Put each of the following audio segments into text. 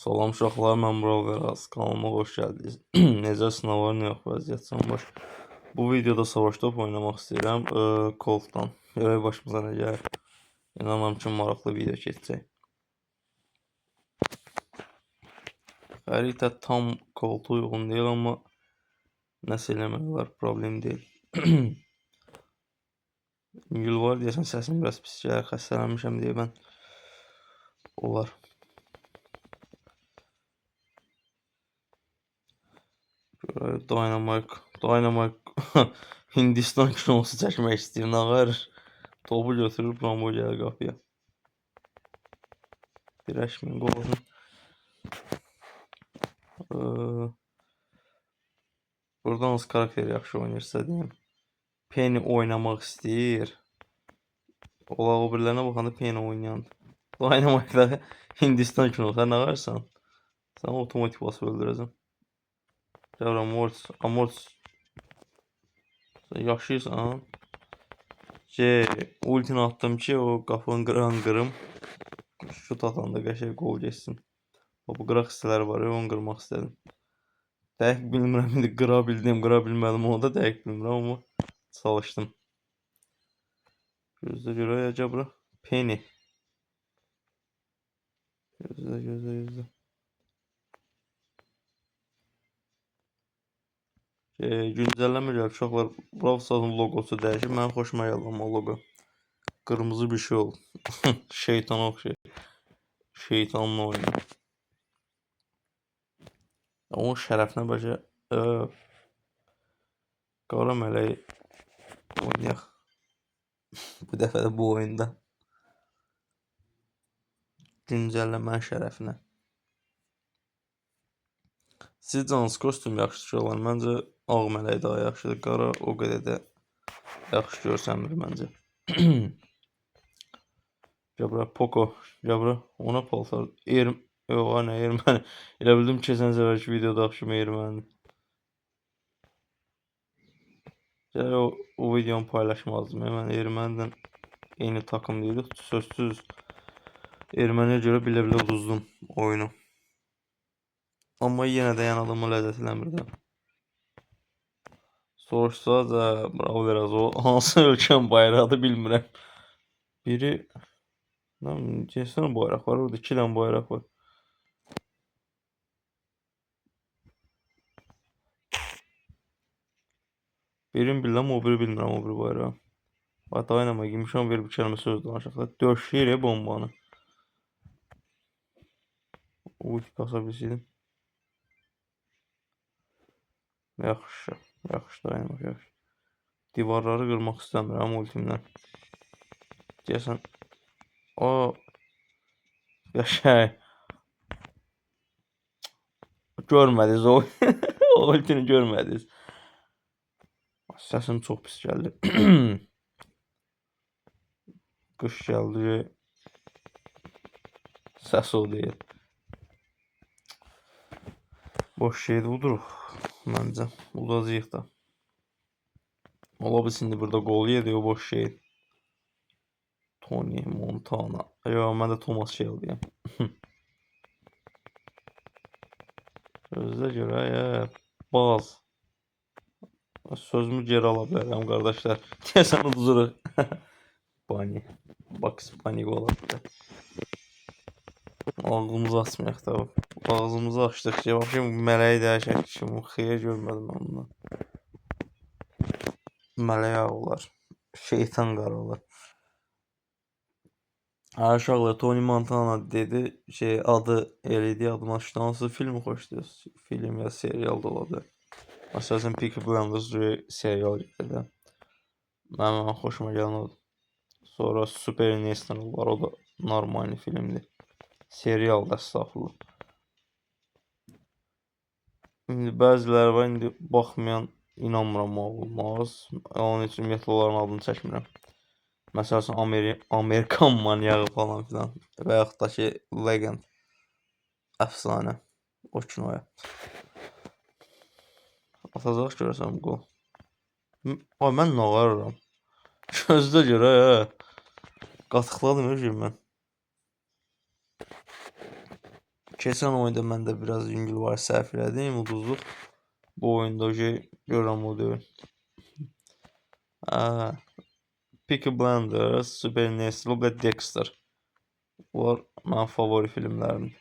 Salam uşaqlar, mən Mural Veraz. Kanalıma hoş gəldiniz. Necə sınavlar, nə yox, vəziyyət canbaş. Bu videoda savaş top oynamaq istəyirəm. Koltdan. Görək başımıza nə gəlir. İnanıram ki, maraqlı video keçəcək. Xəritə tam koltuğa uyğun deyil, amma nəsə eləmək olar, problem deyil. Gül var deyəsən, səsim biraz pis gəlir, xəstələnmişəm deyə mən olar. Dynamite Hindistan kinosu çəkmək istəyir. Nağar topu götürüb Rambo gəlir qapıya. Dirəşmin qolun. Buradan hansı karakter yaxşı oynayırsa deyim. Penny oynamaq istəyir. Ola o birilərinə baxanda Penny oynayan. Dynamite Hindistan kinosu. Sən nə varsan? Sən otomatik basıb öldürəcəm. Gəl Amorts. Sən yaşayırsan. Ultini attım ki, o qapını qırım. Şut atanda qəşəng gol geçsin. Bu qıraq hissələri var, onu qırmaq istədim. Dəqiq bilmirəm, indi qıra bildim, qıra bilmədim, onu da dəqiq bilmirəm, amma çalışdım. Gözlə görək, bura. Penny. Gözlə. Güncəllənmə gəlib, uşaqlar, Brawl Stars'ın logosu dəyişib, mənim xoşuma gəldi amma logo. Qırmızı bir şey oldu. Şeytana oxşayır. Şeytanla oynuyor. Onun şərəfinə bəlkə qara mələyi oynayaq. Bu dəfə də bu oyunda. Güncəlləmənin şərəfinə. Sizcə hansı kostyum yaxşıdır olan? Məncə ağ mələk daha yaxşıdır. Qara o qədər də yaxşı görsənmir məncə. Gəbra Poco. Gəbra ona paltar. Yox, nə erməni. Elə bildim keçən səfərki videoda axşam ermənidir. Gəl o videonu paylaşmazdım. Mən ermənidən eyni takım deyilik. Sözsüz erməniyə görə bilə-bilə uduzdum oyunu. Amma yenə də yəni adamı ləzzət eləmirdi. Soruşsa da Brawl Veraz o hansı ölkənin bayrağıdır bilmirəm. Biri Neçə bayraq var? Orada 2 dənə bayraq var. Birini bilirəm, o biri bilmirəm, o biri bayrağı. Dayanama, gümüşan verib bir kəlmə söz danışaqlar. Döşəyir bombanı. Ulti basa bilsəydim. Yaxşı, dayanmaq, yaxşı. Divarları qırmaq istəmirəm ultimdən. Deyəsən, yaşay. Görmədiniz o ultini görmədiniz. Səsim çox pis gəldi. Qış gəldi. Səs o deyil. Boş şeydir, uduruq. Məncə, udacağıq da. Ola bilsin, burada qol yedi, o boş şeydir. Tony Montana. Yox, mən də Thomas Shelby'yəm. Sözdə görə, baz. Sözümü geri ala bilərəm, qardaşlar. Deyəsən uduruq. Bunny. Bugs Bunny ola bilər. Ağzımızı açmayaq da. Ağzımızı açdıqca, baxayım, mələyi dəyişək ki, xeyir görmədim mən bundan. Mələk ağ olar. Şeytan qarı olar. Uşaqlar, Tony Montana dedi, adı eləydi, adıma düşdü. Hansı filmi xoşlayırsınız? Film ya serial da ola bilər. Məsələn, Peaky Blinders serial gəldi. Mənim xoşuma gələn odur. Sonra Supernatural var, o da normal filmdir. Serial da əstəğfurullah. İndi bəziləri var, indi baxmayan inanmıram olmaz. Onun üçün ümumiyyətlə onların adını çəkmirəm. Məsələn, Amerikan manyağı falan filan. Və yaxud da ki, Legend. Əfsanə. O kinoya. Atacaq görəsən bu qol. Mən nə varıram? Gözdə görə, Qatıqladım mən. Keçən oyunda mən də biraz yüngül var səhv elədim, ulduzluq. Bu oyunda görürəm o deyil. Peaky Blinders, Supernatural və Dexter. Bunlar mənim favori filmlərimdir.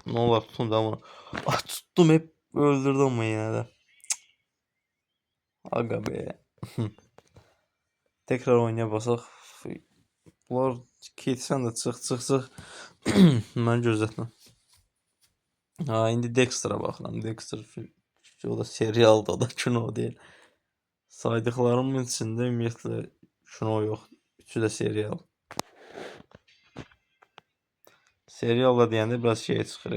Ne olar tutun da bunu. Tuttum hep öldürdüm ama yine de. Aga be. Tekrar oynaya basaq. Bunlar ketsən də çıx. Mən gözlətməm. İndi Dexter'a baxıram. Dexter film. O da serialdır, o da kino deyil. Saydıqlarımın içində ümumiyyətlə kino yox. Üçü də serial. Serial da deyəndə biraz şey çıxır.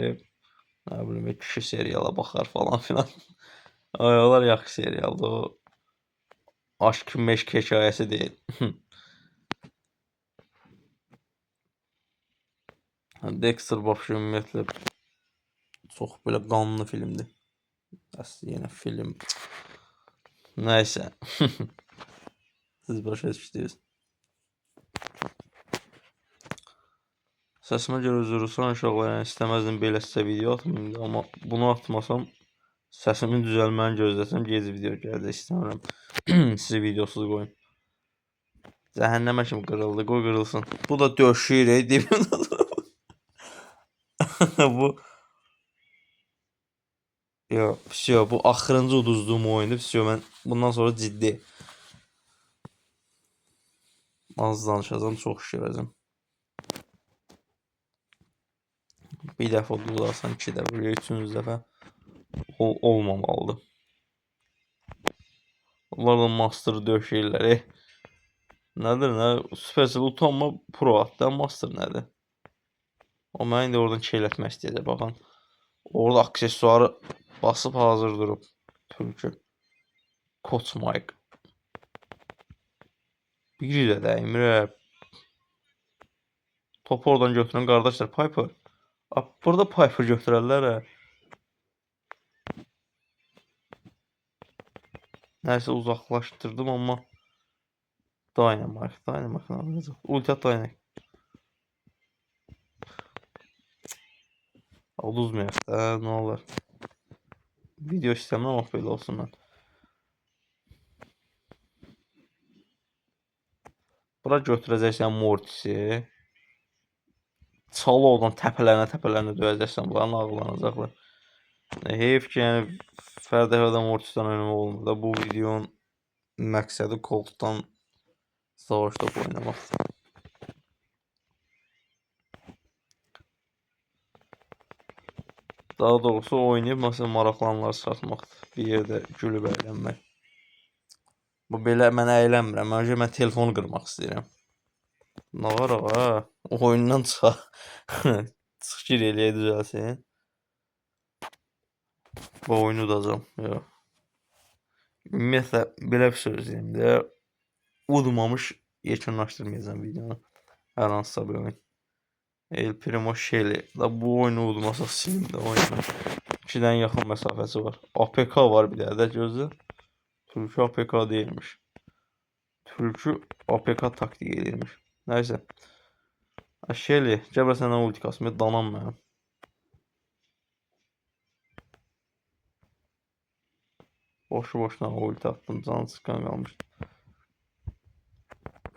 Nə bilim, kişi seriala baxar falan filan. Onlar yaxşı serialdır. O aşk meşk hekayəsi deyil. Dexter vəbşə ümumiyyətlə çox belə qanlı filmdir. Əslində yenə film. Nəysə. Siz başa düşdünüz. Səsimə görə üzr istəyirəm uşaqlar, yəni istəməzdim belə sizə video atmayım, amma bunu atmasam səsimin düzəlməni gözləsəm gec video gələcək, istəmirəm. Sizi videosuz qoyum. Cəhənnəmə kimi qırıldı, qoy qırılsın. Bu da döşür, dibimdə durub. Bu Yo, все, bu axırıncı uduzduğum oyundur. Все, mən bundan sonra ciddi az danışacağım, çox şişirəcəm. Bir dəfə uduzarsan, 2 dəfə, 3-cü dəfə olmamalıdır. Onlar da master döşəyirlər. Nədir, nə? Supercell utanma pro atdı, master nədir? O mənə indi oradan keyletmək istəyəcək, baxın. Orada aksesuarı basıb hazır durub. Türkü. Koç Mike. Biri də dəymir. Topu oradan götürən qardaşlar Piper. Burada Piper götürərlər. Nəysə uzaqlaşdırdım, amma Dynamite nə olacaq? Ulti at Dynamite. Uduzmayaq da, nə olar. Video istəmirəm, amma belə olsun mən. Bura götürəcəksən Mortis'i. Çalı oradan təpələrinə döyəcəksən. Bunların ağlanacaqlar. Heyf ki, yəni fərdəfədən Mortis'dən oynamaq olmur da. Bu videonun məqsədi koltuqdan savaş topu oynamaqdır. Daha doğrusu oynayıb məsələn maraqlananları satmaqdır. Bir yerdə gülüb əylənmək. Bu belə mənə əylənmirəm. Mən telefonu qırmaq istəyirəm. Nə var ağa? Oyundan çıxaq. Çıxır eləyə düzəlsin. Bu oyunu udacam. Yox. Ümumiyyətlə belə bir söz deyim də. Udmamış yekunlaşdırmayacağım videonu. Hər hansısa bir oyun. El Primo Shelly. Bu oyunu udmasa silim də oyunu. 2-dən yaxın məsafəsi var. APK var bir də gözlə. Türkü APK deyilmiş. Türkü APK taktik edirmiş. Nəysə. Shelly, gəbər səndən ulti kasmaya danam mənim. Boşu-boşuna ulti attım, canı çıxqan qalmış.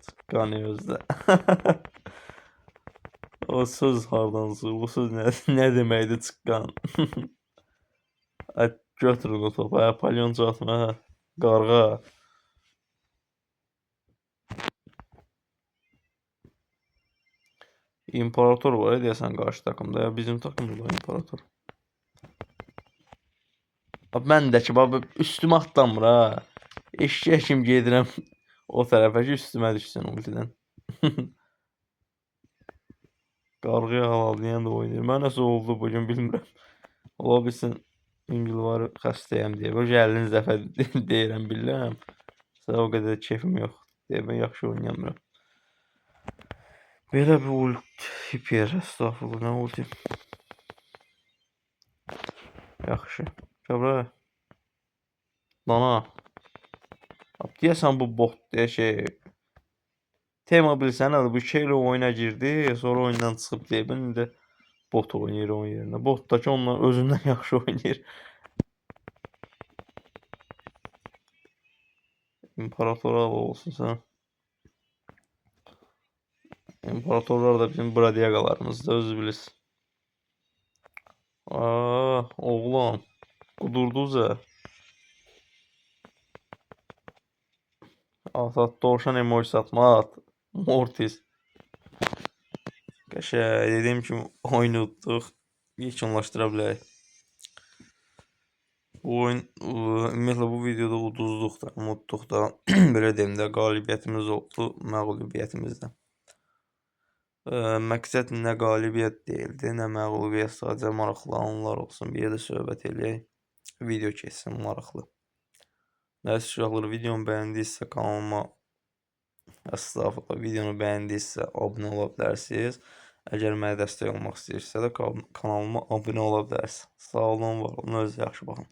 Çıxqan özdə. O söz hardan çıxır? Bu söz nə deməkdir çıxqan? Götürün o topu, palyoncu atma, qarğa. İmparator var deyəsən qarşı takımda, ya bizim takımda da İmparator. Mən də ki, üstümə atlamır ha. Eşkək kimi gedirəm o tərəfə ki, üstümə düşsün ultidən. Qarğıya halalıyən də oynayır. Mən nəsə oldu bugün bilmirəm. Ola bilsin İngilvarı xəstəyəm deyə. Böyle 50 dəfə deyirəm, bilirəm. O qədər keyfim yox. Deyə mən yaxşı oynayamıram. Belə bir ulti hiper, estağfurullah, nə ulti. Yaxşı. Qəbra. Dana. Deyəsən bu bot deyə şey Tema bilsən nədir? Bu Şeyle oyuna girdi, sonra oyundan çıxıb deyib, indi bot oynayır onun yerinə. Bot da ki ondan özündən yaxşı oynayır. İmparatora olsun sən. İmparatorlar da bizim bradiyaqalarımızdır, özü bilirsin. Oğlan. Qudurduz ya. At dovşan emoji atma at. Mortis. Qəşəng dediyim kimi oyunu utduq. Yekunlaşdıra bilərik. Bu oyun ümumiyyətlə bu videoda uduzduq da, unutduq da. Belə deyim də qalibiyyətimiz oldu, məğlubiyyətimiz də. Məqsəd nə qalibiyyət deyildi, nə məğlubiyyət, sadəcə maraqlı anlar olsun. Bir yerdə söhbət eləyək. Video keçsin maraqlı. Nəysə uşaqlar, videomu bəyəndiysə kanalıma estağfurullah, videonu bəyəndiysə abunə ola bilərsiniz. Əgər mənə dəstək olmaq istəyirsə də kanalıma abunə ola bilərsiniz. Sağ olun, var olun, özünüzə yaxşı baxın.